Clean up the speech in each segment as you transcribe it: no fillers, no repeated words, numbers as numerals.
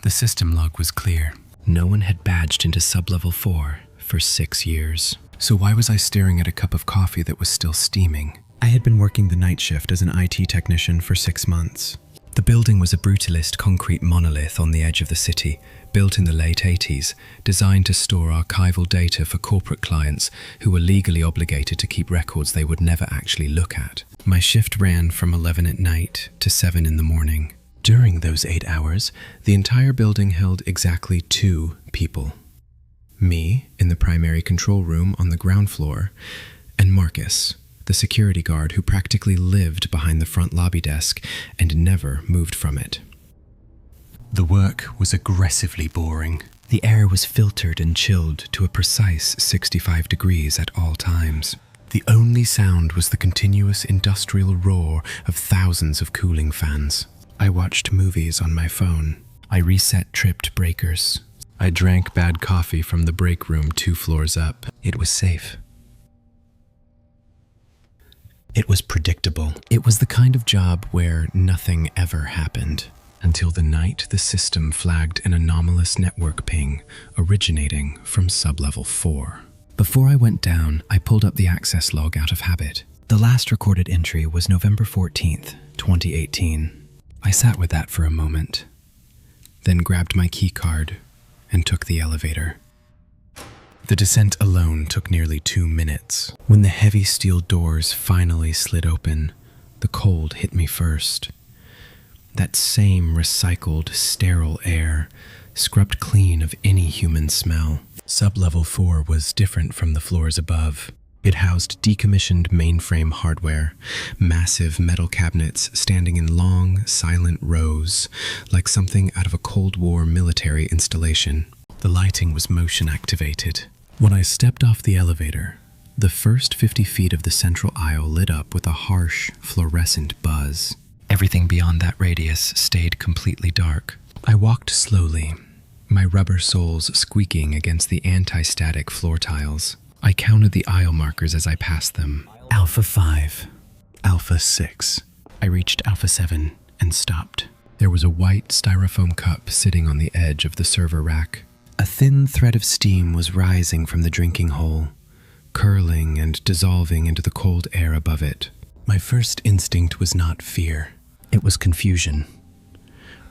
The system log was clear. No one had badged into sublevel 4 for 6 years. So why was I staring at a cup of coffee that was still steaming? I had been working the night shift as an IT technician for 6 months. The building was a brutalist concrete monolith on the edge of the city, built in the late 80s, designed to store archival data for corporate clients who were legally obligated to keep records they would never actually look at. My shift ran from 11 at night to 7 in the morning. During those 8 hours, the entire building held exactly 2 people. Me, in the primary control room on the ground floor, and Marcus, the security guard who practically lived behind the front lobby desk and never moved from it. The work was aggressively boring. The air was filtered and chilled to a precise 65 degrees at all times. The only sound was the continuous industrial roar of thousands of cooling fans. I watched movies on my phone. I reset tripped breakers. I drank bad coffee from the break room 2 floors up. It was safe. It was predictable. It was the kind of job where nothing ever happened, until the night the system flagged an anomalous network ping originating from sublevel 4. Before I went down, I pulled up the access log out of habit. The last recorded entry was November 14th, 2018. I sat with that for a moment, then grabbed my key card and took the elevator. The descent alone took nearly 2 minutes. When the heavy steel doors finally slid open, the cold hit me first. That same recycled, sterile air, scrubbed clean of any human smell. Sublevel 4 was different from the floors above. It housed decommissioned mainframe hardware, massive metal cabinets standing in long, silent rows, like something out of a Cold War military installation. The lighting was motion-activated. When I stepped off the elevator, the first 50 feet of the central aisle lit up with a harsh, fluorescent buzz. Everything beyond that radius stayed completely dark. I walked slowly, my rubber soles squeaking against the anti-static floor tiles. I counted the aisle markers as I passed them. Alpha 5, Alpha 6. I reached Alpha 7 and stopped. There was a white styrofoam cup sitting on the edge of the server rack. A thin thread of steam was rising from the drinking hole, curling and dissolving into the cold air above it. My first instinct was not fear. It was confusion.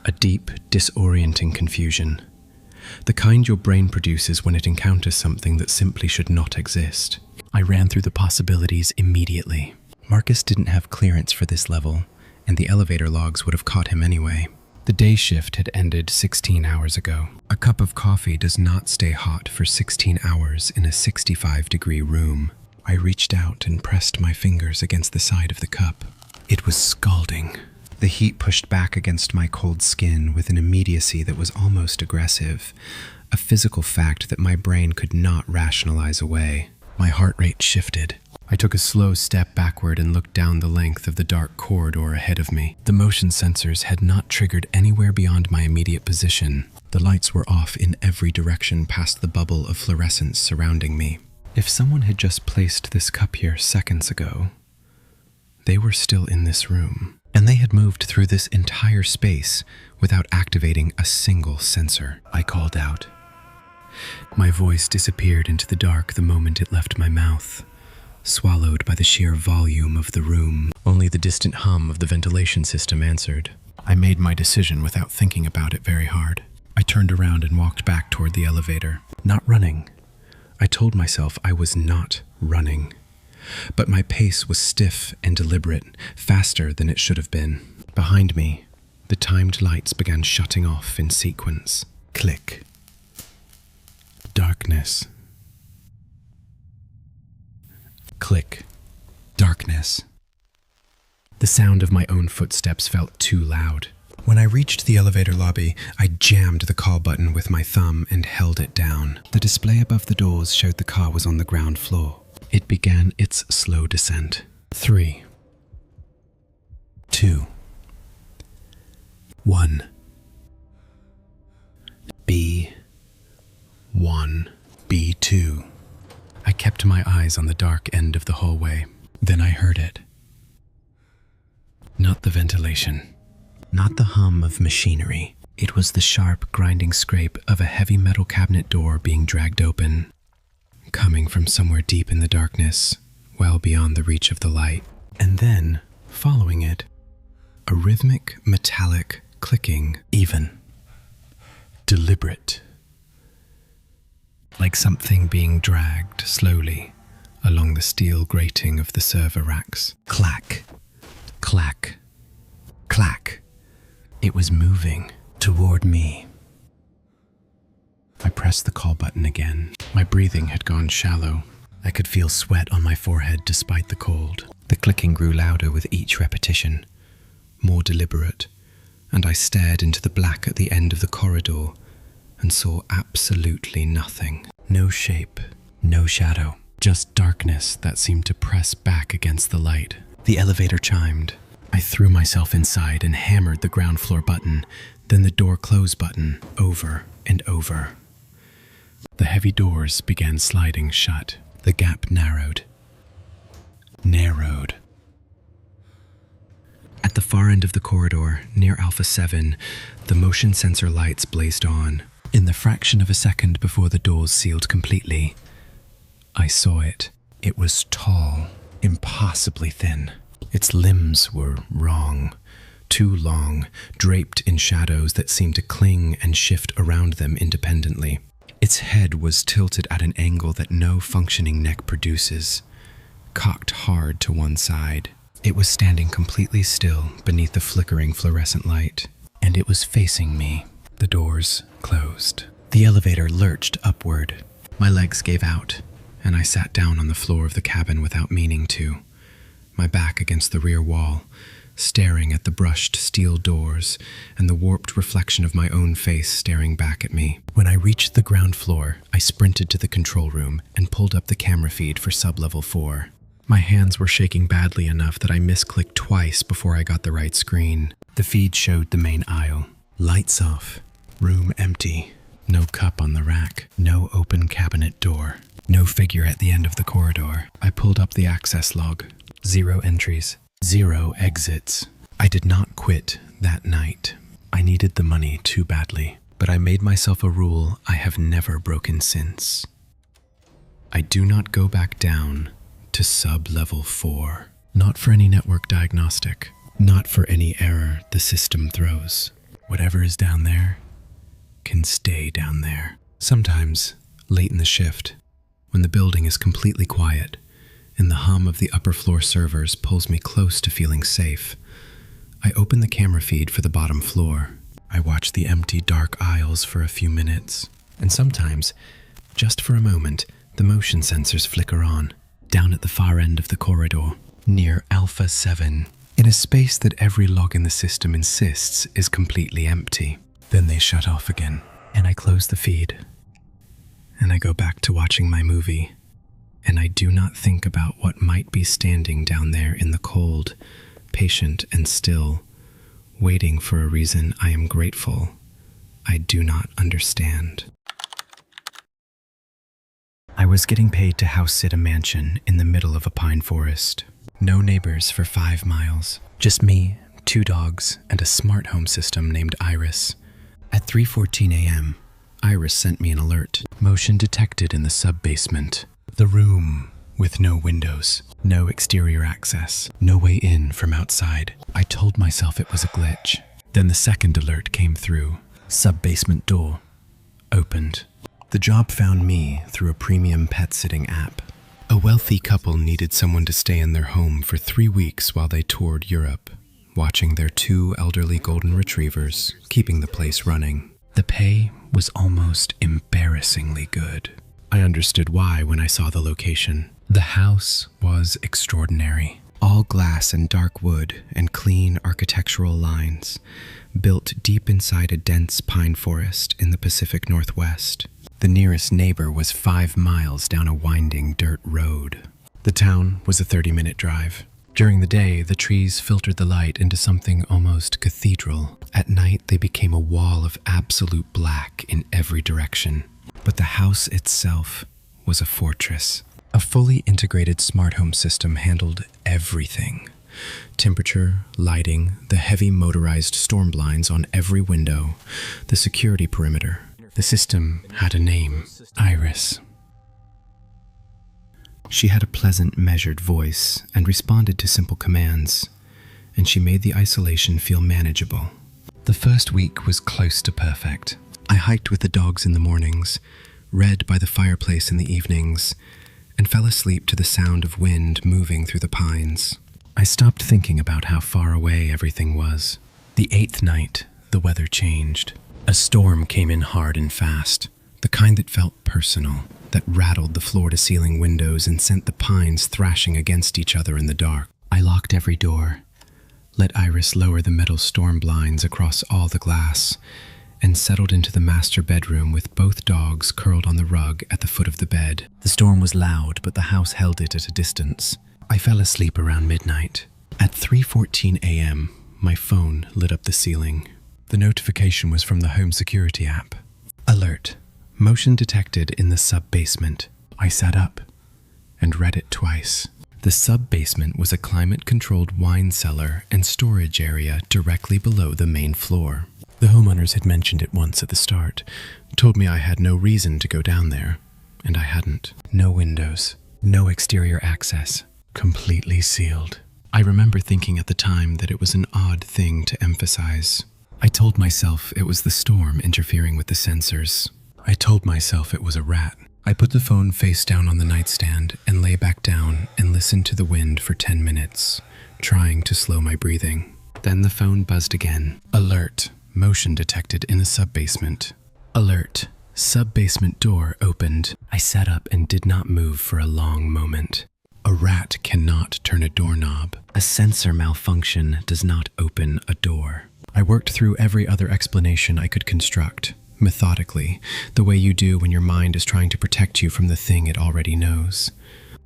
A deep, disorienting confusion. The kind your brain produces when it encounters something that simply should not exist. I ran through the possibilities immediately. Marcus didn't have clearance for this level, and the elevator logs would have caught him anyway. The day shift had ended 16 hours ago. A cup of coffee does not stay hot for 16 hours in a 65-degree room. I reached out and pressed my fingers against the side of the cup. It was scalding. The heat pushed back against my cold skin with an immediacy that was almost aggressive, a physical fact that my brain could not rationalize away. My heart rate shifted. I took a slow step backward and looked down the length of the dark corridor ahead of me. The motion sensors had not triggered anywhere beyond my immediate position. The lights were off in every direction past the bubble of fluorescence surrounding me. If someone had just placed this cup here seconds ago, they were still in this room, and they had moved through this entire space without activating a single sensor. I called out. My voice disappeared into the dark the moment it left my mouth, swallowed by the sheer volume of the room. Only the distant hum of the ventilation system answered. I made my decision without thinking about it very hard. I turned around and walked back toward the elevator. Not running. I told myself I was not running. But my pace was stiff and deliberate, faster than it should have been. Behind me, the timed lights began shutting off in sequence. Click. Darkness. Click. Darkness. The sound of my own footsteps felt too loud. When I reached the elevator lobby, I jammed the call button with my thumb and held it down. The display above the doors showed the car was on the ground floor. It began its slow descent. 3, 2, 1. B1, B2. I kept my eyes on the dark end of the hallway. Then I heard it. Not the ventilation. Not the hum of machinery. It was the sharp, grinding scrape of a heavy metal cabinet door being dragged open, coming from somewhere deep in the darkness, well beyond the reach of the light. And then, following it, a rhythmic, metallic clicking, even, deliberate, like something being dragged slowly along the steel grating of the server racks. Clack, clack, clack. It was moving toward me. I pressed the call button again. My breathing had gone shallow. I could feel sweat on my forehead despite the cold. The clicking grew louder with each repetition, more deliberate, and I stared into the black at the end of the corridor and saw absolutely nothing. No shape, no shadow, just darkness that seemed to press back against the light. The elevator chimed. I threw myself inside and hammered the ground floor button, then the door close button, over and over. The heavy doors began sliding shut. The gap narrowed. At the far end of the corridor, near Alpha 7, the motion sensor lights blazed on. In the fraction of a second before the doors sealed completely, I saw it. It was tall, impossibly thin. Its limbs were wrong, too long, draped in shadows that seemed to cling and shift around them independently. Its head was tilted at an angle that no functioning neck produces, cocked hard to one side. It was standing completely still beneath the flickering fluorescent light, and it was facing me. The doors closed. The elevator lurched upward. My legs gave out, and I sat down on the floor of the cabin without meaning to, my back against the rear wall, staring at the brushed steel doors and the warped reflection of my own face staring back at me. When I reached the ground floor, I sprinted to the control room and pulled up the camera feed for sub-level 4. My hands were shaking badly enough that I misclicked twice before I got the right screen. The feed showed the main aisle. Lights off. Room empty. No cup on the rack. No open cabinet door. No figure at the end of the corridor. I pulled up the access log. 0 entries. 0 exits. I did not quit that night. I needed the money too badly, but I made myself a rule I have never broken since. I do not go back down to sub-level 4. Not for any network diagnostic. Not for any error the system throws. Whatever is down there can stay down there. Sometimes, late in the shift, when the building is completely quiet, and the hum of the upper floor servers pulls me close to feeling safe, I open the camera feed for the bottom floor. I watch the empty, dark aisles for a few minutes, and sometimes, just for a moment, the motion sensors flicker on, down at the far end of the corridor, near Alpha 7, in a space that every log in the system insists is completely empty. Then they shut off again, and I close the feed, and I go back to watching my movie. And I do not think about what might be standing down there in the cold, patient and still, waiting for a reason I am grateful I do not understand. I was getting paid to house sit a mansion in the middle of a pine forest. No neighbors for 5 miles. Just me, 2 dogs, and a smart home system named Iris. At 3:14 a.m., Iris sent me an alert. Motion detected in the sub-basement. The room with no windows, no exterior access, no way in from outside. I told myself it was a glitch. Then the second alert came through. Sub-basement door opened. The job found me through a premium pet-sitting app. A wealthy couple needed someone to stay in their home for 3 weeks while they toured Europe, watching their 2 elderly golden retrievers, keeping the place running. The pay was almost embarrassingly good. I understood why when I saw the location. The house was extraordinary. All glass and dark wood and clean architectural lines, built deep inside a dense pine forest in the Pacific Northwest. The nearest neighbor was 5 miles down a winding dirt road. The town was a 30-minute drive. During the day, the trees filtered the light into something almost cathedral. At night, they became a wall of absolute black in every direction. But the house itself was a fortress. A fully integrated smart home system handled everything, Temperature, lighting, the heavy motorized storm blinds on every window, the security perimeter. The system had a name, Iris. She had a pleasant, measured voice and responded to simple commands, and she made the isolation feel manageable. The first week was close to perfect. I hiked with the dogs in the mornings, read by the fireplace in the evenings, and fell asleep to the sound of wind moving through the pines. I stopped thinking about how far away everything was. The 8th night, the weather changed. A storm came in hard and fast, the kind that felt personal, that rattled the floor-to-ceiling windows and sent the pines thrashing against each other in the dark. I locked every door, let Iris lower the metal storm blinds across all the glass, and settled into the master bedroom with both dogs curled on the rug at the foot of the bed. The storm was loud, but the house held it at a distance. I fell asleep around midnight. At 3:14 a.m., my phone lit up the ceiling. The notification was from the home security app. Alert. Motion detected in the sub-basement. I sat up and read it twice. The sub-basement was a climate-controlled wine cellar and storage area directly below the main floor. The homeowners had mentioned it once at the start, told me I had no reason to go down there, and I hadn't. No windows, no exterior access, completely sealed. I remember thinking at the time that it was an odd thing to emphasize. I told myself it was the storm interfering with the sensors. I told myself it was a rat. I put the phone face down on the nightstand and lay back down and listened to the wind for 10 minutes, trying to slow my breathing. Then the phone buzzed again. Alert. Motion detected in the sub-basement. Alert. Sub-basement door opened. I sat up and did not move for a long moment. A rat cannot turn a doorknob. A sensor malfunction does not open a door. I worked through every other explanation I could construct, methodically, the way you do when your mind is trying to protect you from the thing it already knows.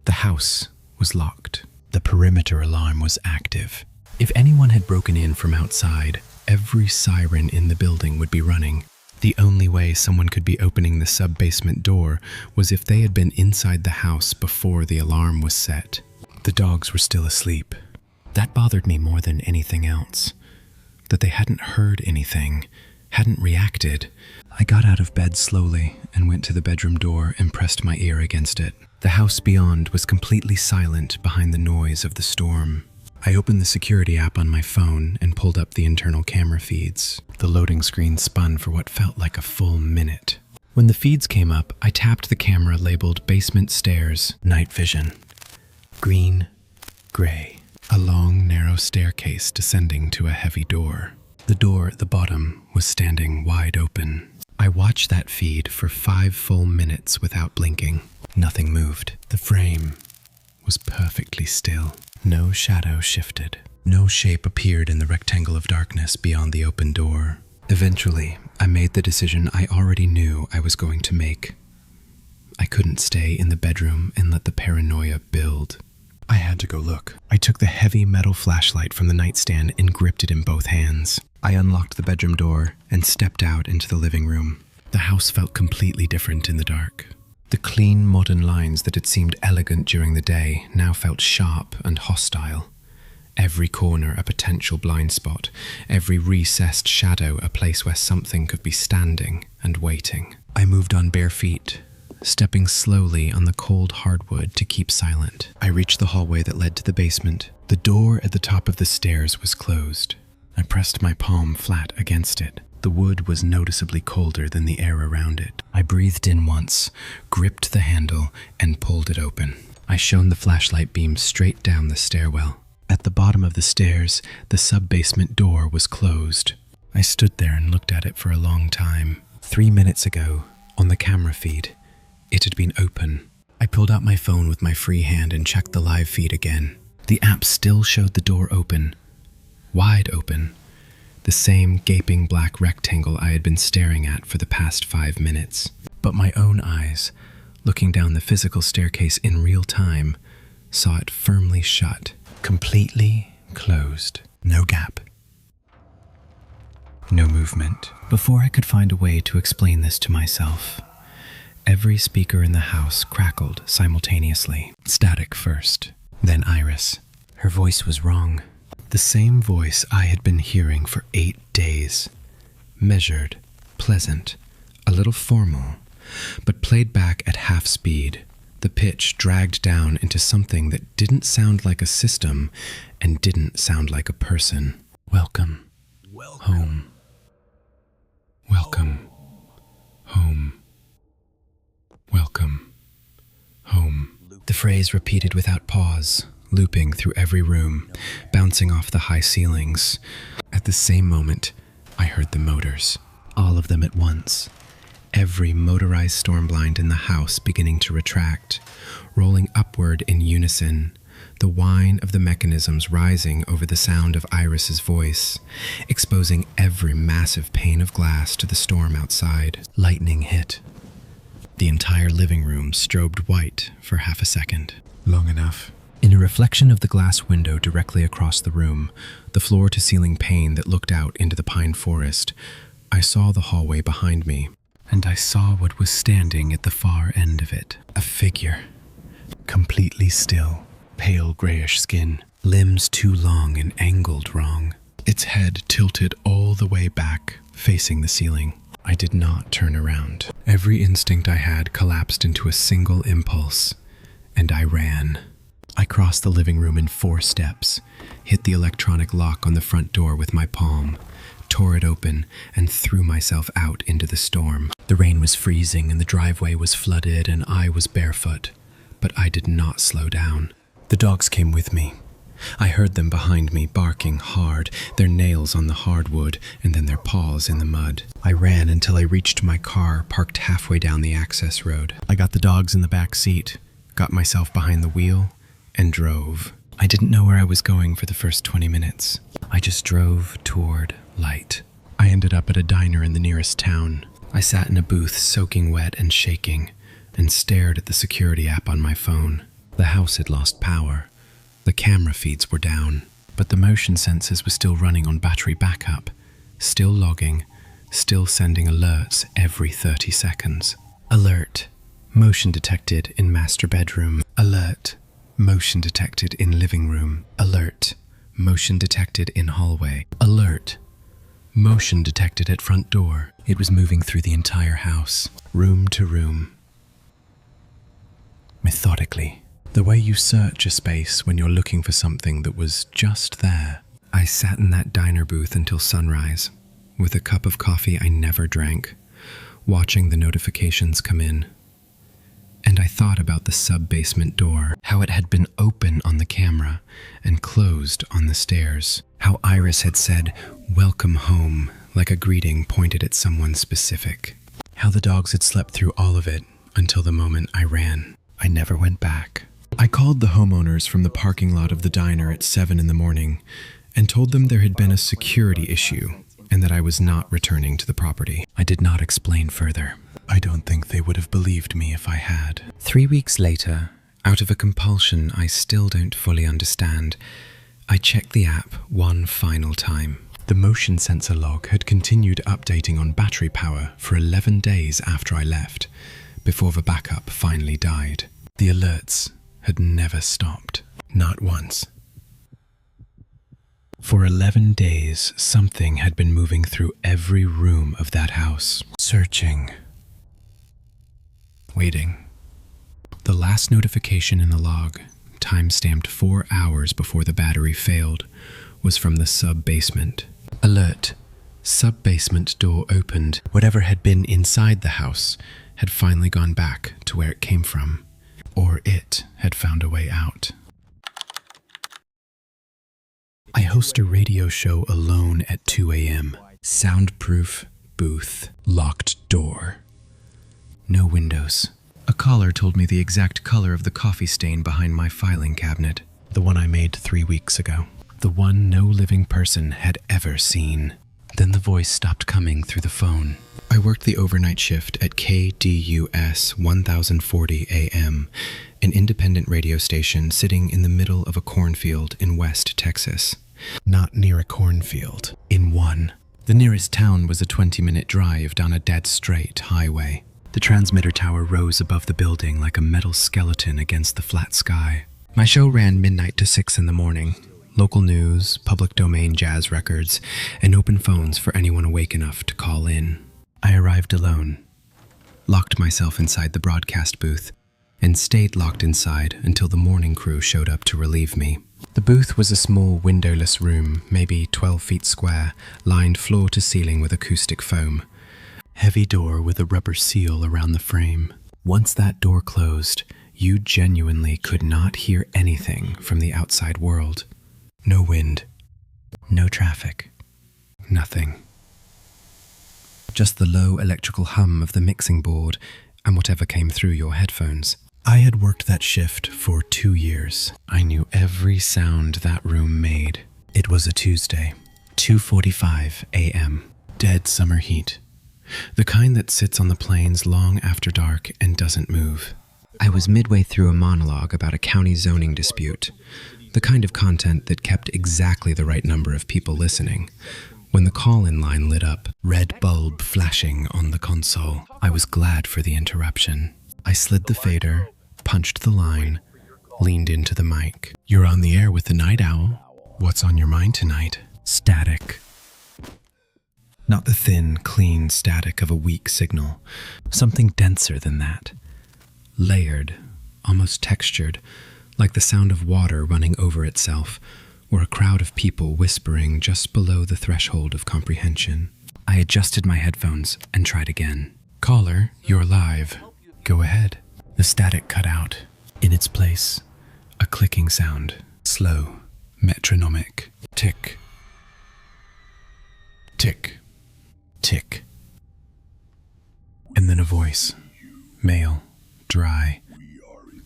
The house was locked. The perimeter alarm was active. If anyone had broken in from outside, every siren in the building would be running. The only way someone could be opening the sub-basement door was if they had been inside the house before the alarm was set. The dogs were still asleep. That bothered me more than anything else. That they hadn't heard anything, hadn't reacted. I got out of bed slowly and went to the bedroom door and pressed my ear against it. The house beyond was completely silent behind the noise of the storm. I opened the security app on my phone and pulled up the internal camera feeds. The loading screen spun for what felt like a full minute. When the feeds came up, I tapped the camera labeled Basement Stairs, Night Vision. Green, gray. A long, narrow staircase descending to a heavy door. The door at the bottom was standing wide open. I watched that feed for 5 full minutes without blinking. Nothing moved. The frame was perfectly still. No shadow shifted. No shape appeared in the rectangle of darkness beyond the open door. Eventually, I made the decision I already knew I was going to make. I couldn't stay in the bedroom and let the paranoia build. I had to go look. I took the heavy metal flashlight from the nightstand and gripped it in both hands. I unlocked the bedroom door and stepped out into the living room. The house felt completely different in the dark. The clean, modern lines that had seemed elegant during the day now felt sharp and hostile. Every corner a potential blind spot, every recessed shadow a place where something could be standing and waiting. I moved on bare feet, stepping slowly on the cold hardwood to keep silent. I reached the hallway that led to the basement. The door at the top of the stairs was closed. I pressed my palm flat against it. The wood was noticeably colder than the air around it. I breathed in once, gripped the handle, and pulled it open. I shone the flashlight beam straight down the stairwell. At the bottom of the stairs, the sub-basement door was closed. I stood there and looked at it for a long time. 3 minutes ago, on the camera feed, it had been open. I pulled out my phone with my free hand and checked the live feed again. The app still showed the door open, wide open. The same gaping black rectangle I had been staring at for the past 5 minutes. But my own eyes, looking down the physical staircase in real time, saw it firmly shut, completely closed. No gap. No movement. Before I could find a way to explain this to myself, every speaker in the house crackled simultaneously. Static first, then Iris. Her voice was wrong. The same voice I had been hearing for 8 days. Measured, pleasant, a little formal, but played back at half speed. The pitch dragged down into something that didn't sound like a system and didn't sound like a person. Welcome. Home. Welcome. Home. Welcome. Home. The phrase repeated without pause, looping through every room, bouncing off the high ceilings. At the same moment, I heard the motors, all of them at once. Every motorized storm blind in the house beginning to retract, rolling upward in unison, the whine of the mechanisms rising over the sound of Iris's voice, exposing every massive pane of glass to the storm outside. Lightning hit. The entire living room strobed white for half a second. Long enough. In a reflection of the glass window directly across the room, the floor-to-ceiling pane that looked out into the pine forest, I saw the hallway behind me, and I saw what was standing at the far end of it. A figure. Completely still. Pale grayish skin. Limbs too long and angled wrong. Its head tilted all the way back, facing the ceiling. I did not turn around. Every instinct I had collapsed into a single impulse, and I ran. I crossed the living room in 4 steps, hit the electronic lock on the front door with my palm, tore it open, and threw myself out into the storm. The rain was freezing and the driveway was flooded and I was barefoot, but I did not slow down. The dogs came with me. I heard them behind me barking hard, their nails on the hardwood and then their paws in the mud. I ran until I reached my car parked halfway down the access road. I got the dogs in the back seat, got myself behind the wheel, and drove. I didn't know where I was going for the first 20 minutes. I just drove toward light. I ended up at a diner in the nearest town. I sat in a booth soaking wet and shaking, and stared at the security app on my phone. The house had lost power. The camera feeds were down, but the motion sensors were still running on battery backup, still logging, still sending alerts every 30 seconds. Alert. Motion detected in master bedroom. Alert. Motion detected in living room. Alert. Motion detected in hallway. Alert. Motion detected at front door. It was moving through the entire house, room to room. Methodically. The way you search a space when you're looking for something that was just there. I sat in that diner booth until sunrise, with a cup of coffee I never drank, watching the notifications come in. And I thought about the sub-basement door, how it had been open on the camera and closed on the stairs, how Iris had said, "Welcome home," like a greeting pointed at someone specific, how the dogs had slept through all of it until the moment I ran. I never went back. I called the homeowners from the parking lot of the diner at 7 in the morning and told them there had been a security issue and that I was not returning to the property. I did not explain further. I don't think they would have believed me if I had. 3 weeks later, out of a compulsion I still don't fully understand, I checked the app one final time. The motion sensor log had continued updating on battery power for 11 days after I left, before the backup finally died. The alerts had never stopped. Not once. For 11 days, something had been moving through every room of that house, searching, waiting. The last notification in the log, time-stamped 4 hours before the battery failed, was from the sub-basement. Alert. Sub-basement door opened. Whatever had been inside the house had finally gone back to where it came from. Or it had found a way out. I host a radio show alone at 2 a.m. Soundproof booth. Locked door. No windows. A caller told me the exact color of the coffee stain behind my filing cabinet. The one I made 3 weeks ago. The one no living person had ever seen. Then the voice stopped coming through the phone. I worked the overnight shift at KDUS 1040 AM, an independent radio station sitting in the middle of a cornfield in West Texas. Not near a cornfield, in one. The nearest town was a 20-minute drive down a dead straight highway. The transmitter tower rose above the building like a metal skeleton against the flat sky. My show ran midnight to 6 in the morning. Local news, public domain jazz records, and open phones for anyone awake enough to call in. I arrived alone, locked myself inside the broadcast booth, and stayed locked inside until the morning crew showed up to relieve me. The booth was a small windowless room, maybe 12 feet square, lined floor to ceiling with acoustic foam. Heavy door with a rubber seal around the frame. Once that door closed, you genuinely could not hear anything from the outside world. No wind, no traffic, nothing. Just the low electrical hum of the mixing board and whatever came through your headphones. I had worked that shift for 2 years. I knew every sound that room made. It was a Tuesday, 2:45 a.m., dead summer heat. The kind that sits on the plains long after dark and doesn't move. I was midway through a monologue about a county zoning dispute, the kind of content that kept exactly the right number of people listening, when the call-in line lit up, red bulb flashing on the console. I was glad for the interruption. I slid the fader, punched the line, leaned into the mic. "You're on the air with the Night Owl. What's on your mind tonight?" Static. Not the thin, clean static of a weak signal. Something denser than that. Layered, almost textured, like the sound of water running over itself, or a crowd of people whispering just below the threshold of comprehension. I adjusted my headphones and tried again. "Caller, you're live. Go ahead." The static cut out. In its place, a clicking sound. Slow, metronomic. Tick. Tick. Tick. And then a voice. Male. Dry.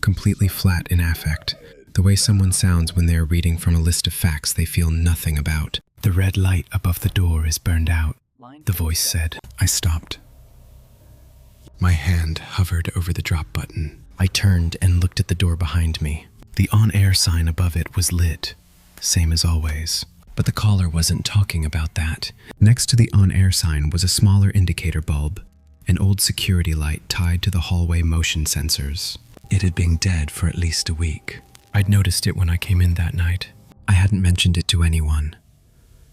Completely flat in affect. The way someone sounds when they are reading from a list of facts they feel nothing about. "The red light above the door is burned out," the voice said. I stopped. My hand hovered over the drop button. I turned and looked at the door behind me. The on-air sign above it was lit, same as always. But the caller wasn't talking about that. Next to the on-air sign was a smaller indicator bulb, an old security light tied to the hallway motion sensors. It had been dead for at least a week. I'd noticed it when I came in that night. I hadn't mentioned it to anyone,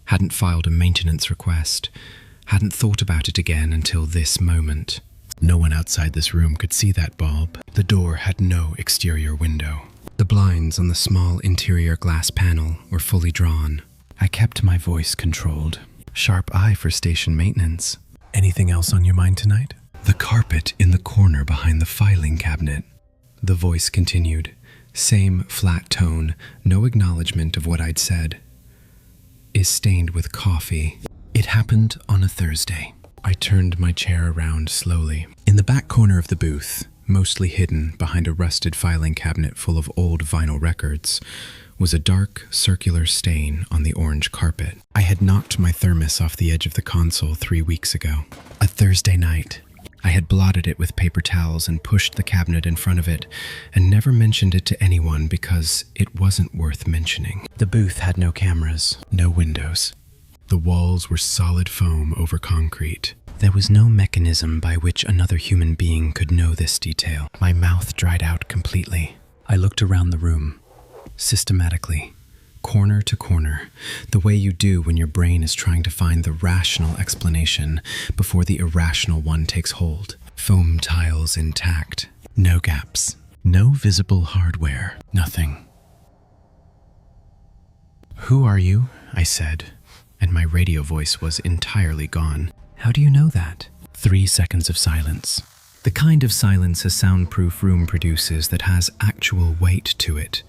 hadn't filed a maintenance request, hadn't thought about it again until this moment. No one outside this room could see that bulb. The door had no exterior window. The blinds on the small interior glass panel were fully drawn. I kept my voice controlled. Sharp eye for station maintenance. "Anything else on your mind tonight?" "The carpet in the corner behind the filing cabinet," the voice continued. Same flat tone, no acknowledgement of what I'd said. "Is stained with coffee. It happened on a Thursday." I turned my chair around slowly. In the back corner of the booth, mostly hidden behind a rusted filing cabinet full of old vinyl records, was a dark, circular stain on the orange carpet. I had knocked my thermos off the edge of the console 3 weeks ago. A Thursday night. I had blotted it with paper towels and pushed the cabinet in front of it, and never mentioned it to anyone because it wasn't worth mentioning. The booth had no cameras, no windows. The walls were solid foam over concrete. There was no mechanism by which another human being could know this detail. My mouth dried out completely. I looked around the room, systematically, corner to corner, the way you do when your brain is trying to find the rational explanation before the irrational one takes hold. Foam tiles intact, no gaps, no visible hardware, nothing. "Who are you?" I said, and my radio voice was entirely gone. "How do you know that?" 3 seconds of silence. The kind of silence a soundproof room produces that has actual weight to it,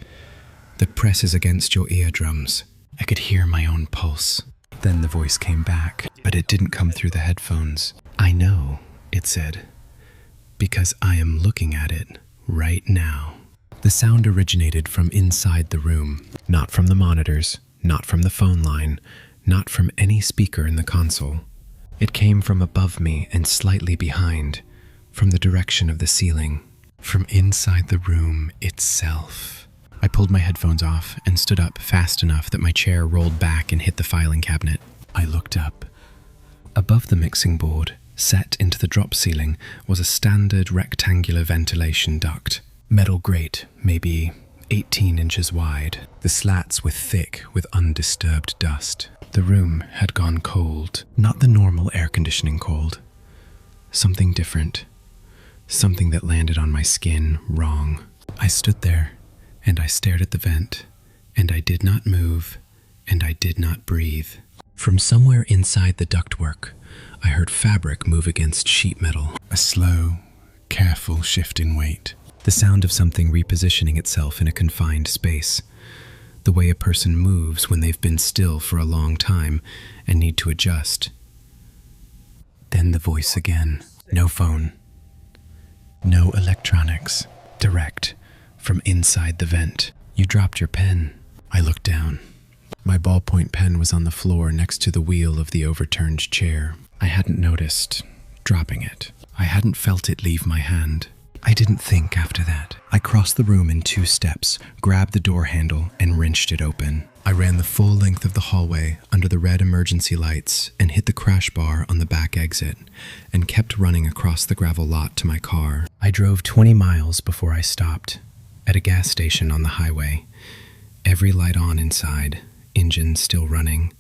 that presses against your eardrums. I could hear my own pulse. Then the voice came back, but it didn't come through the headphones. "I know," it said, "because I am looking at it right now." The sound originated from inside the room, not from the monitors, not from the phone line, not from any speaker in the console. It came from above me and slightly behind, from the direction of the ceiling, from inside the room itself. I pulled my headphones off and stood up fast enough that my chair rolled back and hit the filing cabinet. I looked up. Above the mixing board, set into the drop ceiling, was a standard rectangular ventilation duct. Metal grate, maybe 18 inches wide, the slats were thick with undisturbed dust. The room had gone cold, not the normal air conditioning cold. Something different, something that landed on my skin wrong. I stood there, and I stared at the vent, and I did not move, and I did not breathe. From somewhere inside the ductwork, I heard fabric move against sheet metal. A slow, careful shift in weight. The sound of something repositioning itself in a confined space. The way a person moves when they've been still for a long time and need to adjust. Then the voice again. No phone. No electronics. Direct. From inside the vent. You dropped your pen. I looked down. My ballpoint pen was on the floor next to the wheel of the overturned chair. I hadn't noticed dropping it. I hadn't felt it leave my hand. I didn't think after that. I crossed the room in 2 steps, grabbed the door handle, and wrenched it open. I ran the full length of the hallway under the red emergency lights and hit the crash bar on the back exit and kept running across the gravel lot to my car. I drove 20 miles before I stopped at a gas station on the highway. Every light on inside, engine still running.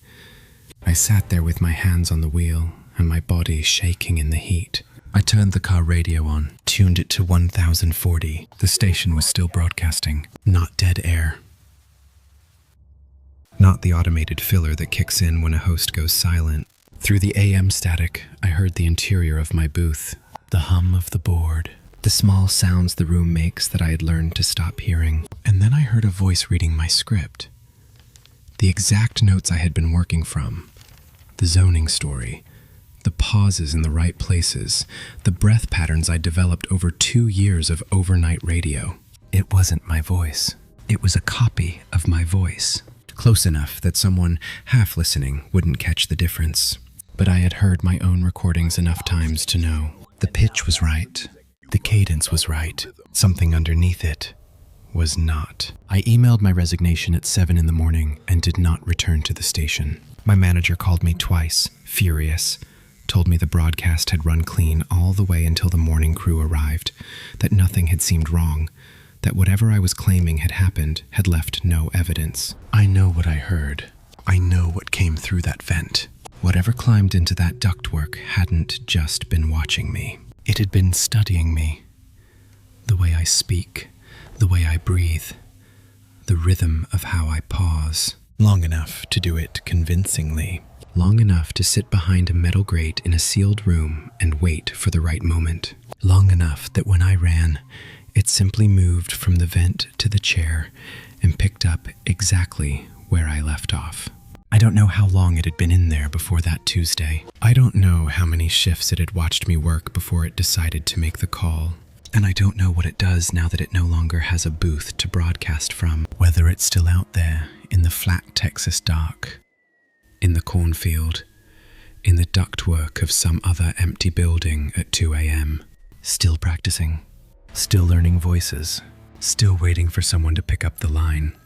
I sat there with my hands on the wheel and my body shaking in the heat. I turned the car radio on, tuned it to 1040. The station was still broadcasting, not dead air. Not the automated filler that kicks in when a host goes silent. Through the AM static, I heard the interior of my booth, the hum of the board, the small sounds the room makes that I had learned to stop hearing. And then I heard a voice reading my script. The exact notes I had been working from. The zoning story. The pauses in the right places, the breath patterns I developed over 2 years of overnight radio. It wasn't my voice. It was a copy of my voice. Close enough that someone half listening wouldn't catch the difference. But I had heard my own recordings enough times to know. The pitch was right. The cadence was right. Something underneath it was not. I emailed my resignation at 7 in the morning and did not return to the station. My manager called me twice, furious. Told me the broadcast had run clean all the way until the morning crew arrived, that nothing had seemed wrong, that whatever I was claiming had happened had left no evidence. I know what I heard. I know what came through that vent. Whatever climbed into that ductwork hadn't just been watching me. It had been studying me. The way I speak, the way I breathe, the rhythm of how I pause. Long enough to do it convincingly. Long enough to sit behind a metal grate in a sealed room and wait for the right moment. Long enough that when I ran, it simply moved from the vent to the chair and picked up exactly where I left off. I don't know how long it had been in there before that Tuesday. I don't know how many shifts it had watched me work before it decided to make the call. And I don't know what it does now that it no longer has a booth to broadcast from. Whether it's still out there in the flat Texas dark, in the cornfield, in the ductwork of some other empty building at 2 a.m. Still practicing, still learning voices, still waiting for someone to pick up the line.